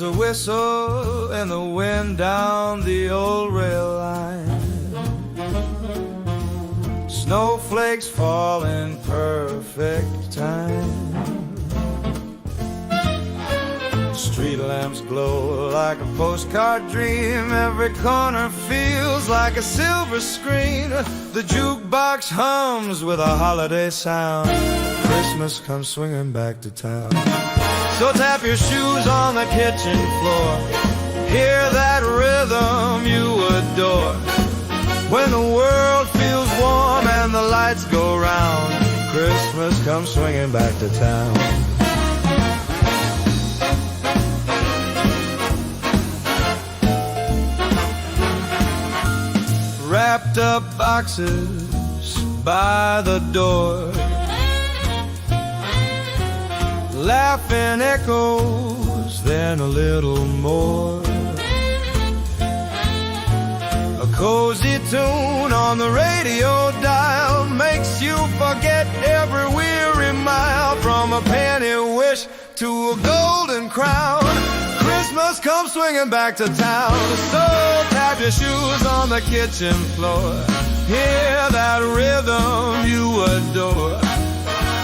There's a whistle in the wind down the old rail line. Snowflakes fall in perfect time. Street lamps glow like a postcard dream. Every corner feels like a silver screen. The jukebox hums with a holiday sound. Christmas comes swinging back to town. So tap your shoes on the kitchen floor. Hear that rhythm you adore. When the world feels warm and the lights go round, Christmas comes swinging back to town. Wrapped up boxes by the door, laughing echoes, then a little more. A cozy tune on the radio dial makes you forget every weary mile. From a penny wish to a golden crown, Christmas comes swinging back to town. So tap your shoes on the kitchen floor. Hear that rhythm you adore.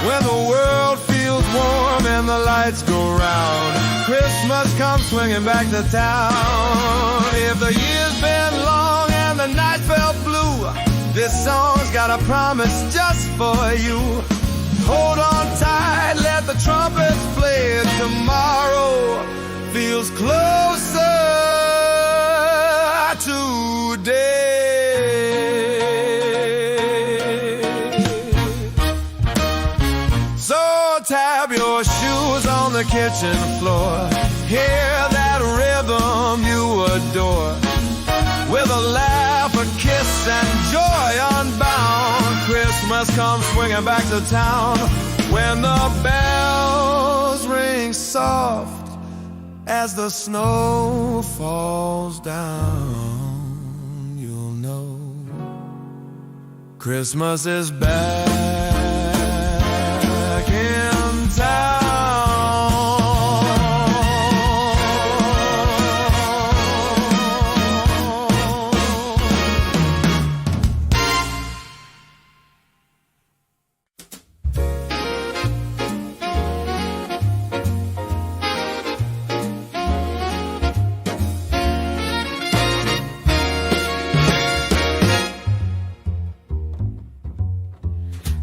When the world feels warm and the lights go round, Christmas comes swinging back to town. If the year's been long and the night felt blue, this song's got a promise just for you. Hold on tight, let the trumpets play. Tomorrow feels closer today. So tap your shoes on the kitchen floor. Hear that rhythm you adore. With a laugh, a kiss, and joy unbound, Christmas comes swinging back to town. When the bells ring soft as the snow falls down, you'll know Christmas is back in town.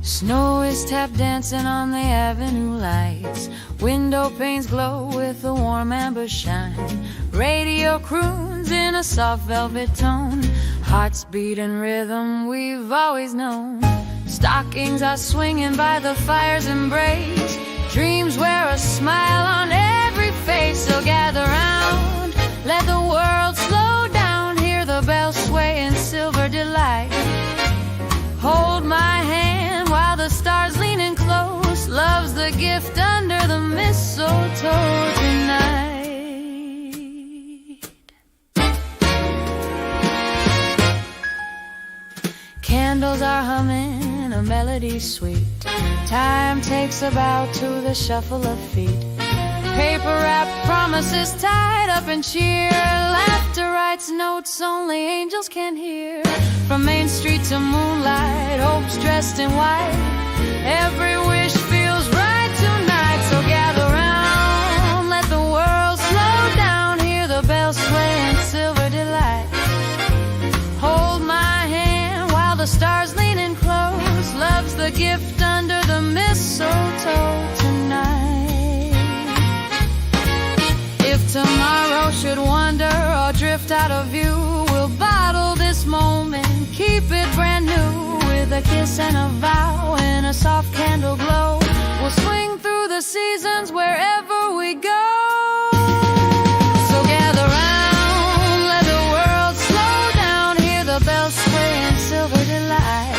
Snow is tap dancing on the avenue lights. Window panes glow with a warm amber shine. Radio croons in a soft velvet tone. Hearts beat in rhythm we've always known. Stockings are swinging by the fire's embrace. Dreams wear a smile on every face. So gather round, let the world slow down. Hear the bells sway in silver delight. Hold my hand while the stars leaning close. Love's the gift under the mistletoe tonight. Candles are humming a melody sweet. Time takes a bow to the shuffle of feet. Paper wrap promises tied up in cheer. Laughter writes notes only angels can hear. From Main Street to moonlight, hope's dressed in white. Every wish feels right tonight. So gather round, let the world slow down. Hear the bells sway in silver delight. Hold my hand while the stars lean in close. Love's the gift under the mistletoe tonight. If tomorrow should wander or drift out of view, we'll bottle this moment, keep it brand new. With a kiss and a vow and a soft candle glow, we'll swing through the seasons wherever we go. So gather round, let the world slow down. Hear the bells sway in silver delight.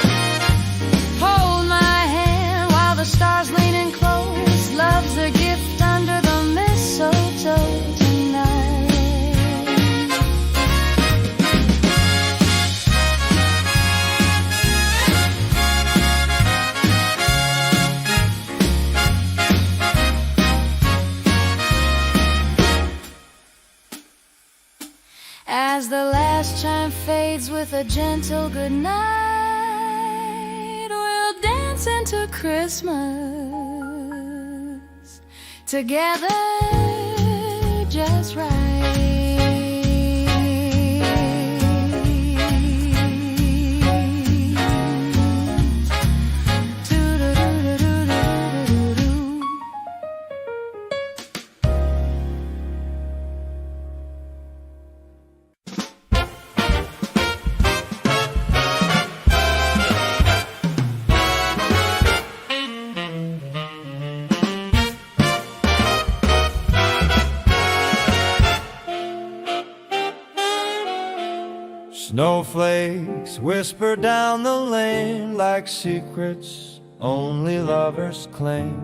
Hold my hand while the stars lean in close. Love's a gift under the mistletoe tonight. fades with a gentle goodnight. We'll dance into Christmas together just right. Snowflakes whisper down the lane like secrets only lovers claim.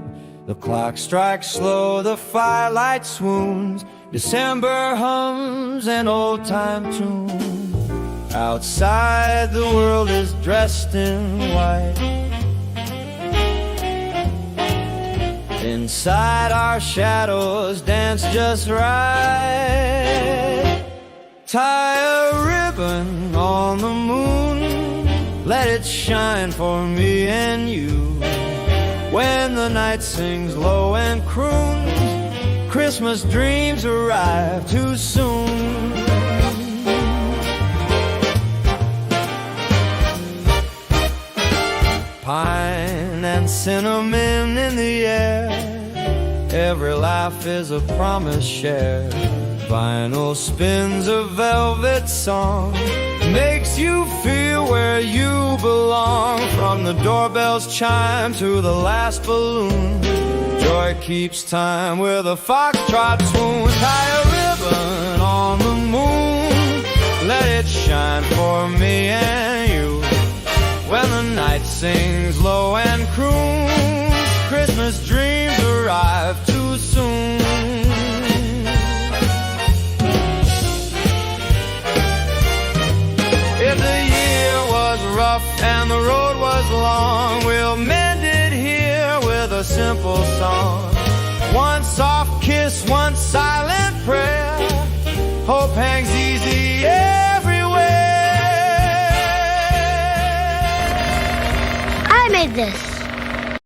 The clock strikes slow, the firelight swoons. December hums an old-time tune. Outside the world is dressed in white. Inside our shadows dance just right. Tie a ribbon on the moon, let it shine for me and you. When the night sings low and croons, Christmas dreams arrive too soon. Pine and cinnamon in the air, every laugh is a promise shared. Vinyl spins a velvet song, makes you feel where you belong. From the doorbell's chime to the last balloon, joy keeps time with a foxtrot tune. Tie a ribbon on the moon, let it shine for me and you. When the night sings low and croons, Christmas dreams arrive too soon. If the year was rough and the road was long, we'll mend it here with a simple song. One soft kiss, one silent prayer, hope hangs easy everywhere. I made this.